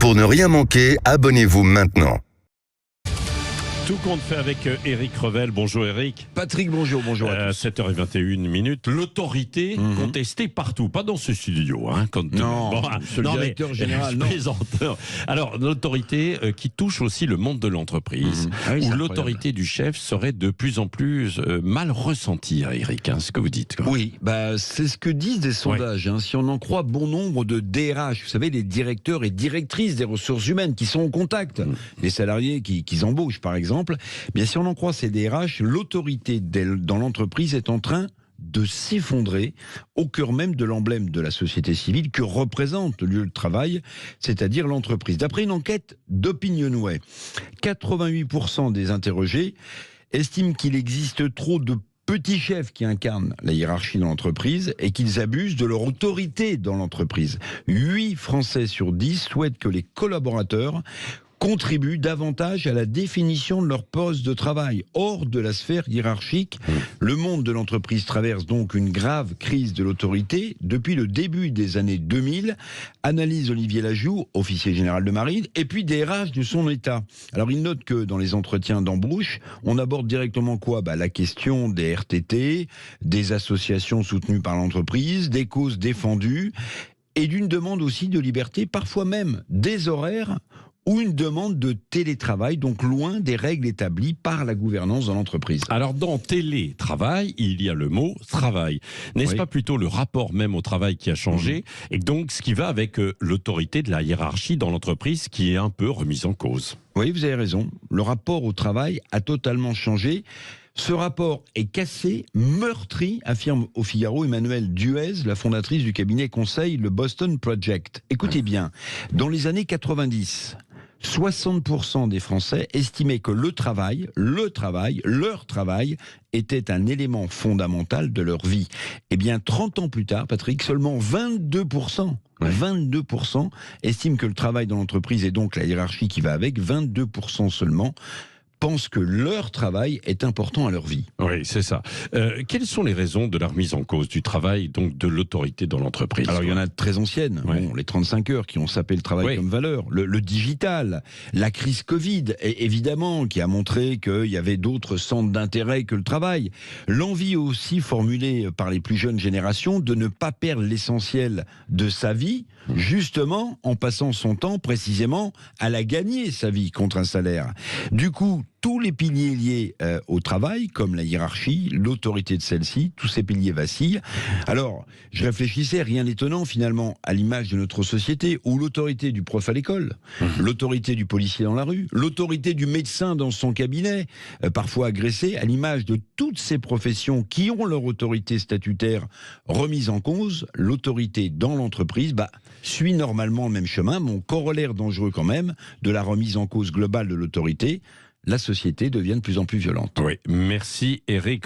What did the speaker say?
Pour ne rien manquer, abonnez-vous maintenant. Tout compte fait avec Éric Revel. Bonjour Éric. Patrick, bonjour à tous. 7h21. L'autorité contestée partout, pas dans ce studio. Le directeur général, non. Présenteur. Alors, l'autorité qui touche aussi le monde de l'entreprise, où l'autorité du chef serait de plus en plus mal ressentie, Éric. Ce que vous dites. Quoi. Oui, c'est ce que disent des sondages. Si on en croit bon nombre de DRH, vous savez, les directeurs et directrices des ressources humaines qui sont en contact, les salariés qu'ils embauchent, par exemple. Bien, si on en croit ces DRH, l'autorité dans l'entreprise est en train de s'effondrer au cœur même de l'emblème de la société civile que représente le lieu de travail, c'est-à-dire l'entreprise. D'après une enquête d'Opinionway, 88% des interrogés estiment qu'il existe trop de petits chefs qui incarnent la hiérarchie dans l'entreprise et qu'ils abusent de leur autorité dans l'entreprise. 8 Français sur 10 souhaitent que les collaborateurs contribuent davantage à la définition de leur poste de travail hors de la sphère hiérarchique. Le monde de l'entreprise traverse donc une grave crise de l'autorité depuis le début des années 2000, analyse Olivier Lajoux, officier général de marine, et puis DRH de son état. Alors il note que dans les entretiens d'embauche, on aborde directement quoi ? La question des RTT, des associations soutenues par l'entreprise, des causes défendues, et d'une demande aussi de liberté, parfois même des horaires, ou une demande de télétravail, donc loin des règles établies par la gouvernance dans l'entreprise. Alors, dans télétravail, il y a le mot travail. N'est-ce pas plutôt le rapport même au travail qui a changé, et donc ce qui va avec l'autorité de la hiérarchie dans l'entreprise qui est un peu remise en cause? Oui, vous avez raison. Le rapport au travail a totalement changé. Ce rapport est cassé, meurtri, affirme au Figaro Emmanuelle Duez, la fondatrice du cabinet conseil Le Boston Project. Écoutez bien, dans les années 90, 60% des Français estimaient que leur travail était un élément fondamental de leur vie. Eh bien, 30 ans plus tard, Patrick, seulement 22%, 22% estiment que le travail dans l'entreprise et donc la hiérarchie qui va avec, 22% seulement, pensent que leur travail est important à leur vie. Oui, c'est ça. Quelles sont les raisons de la remise en cause du travail, donc de l'autorité dans l'entreprise? Alors, il y en a de très anciennes. Les 35 heures qui ont sapé le travail comme valeur. Le digital, la crise Covid, évidemment, qui a montré qu'il y avait d'autres centres d'intérêt que le travail. L'envie aussi formulée par les plus jeunes générations de ne pas perdre l'essentiel de sa vie, justement en passant son temps précisément à la gagner, sa vie, contre un salaire. Du coup, tous les piliers liés au travail, comme la hiérarchie, l'autorité de celle-ci, tous ces piliers vacillent. Alors, je réfléchissais, rien d'étonnant finalement, à l'image de notre société, où l'autorité du prof à l'école, l'autorité du policier dans la rue, l'autorité du médecin dans son cabinet, parfois agressé, à l'image de toutes ces professions qui ont leur autorité statutaire remise en cause, l'autorité dans l'entreprise suit normalement le même chemin, mon corollaire dangereux quand même de la remise en cause globale de l'autorité. La société devient de plus en plus violente. Oui, merci Éric.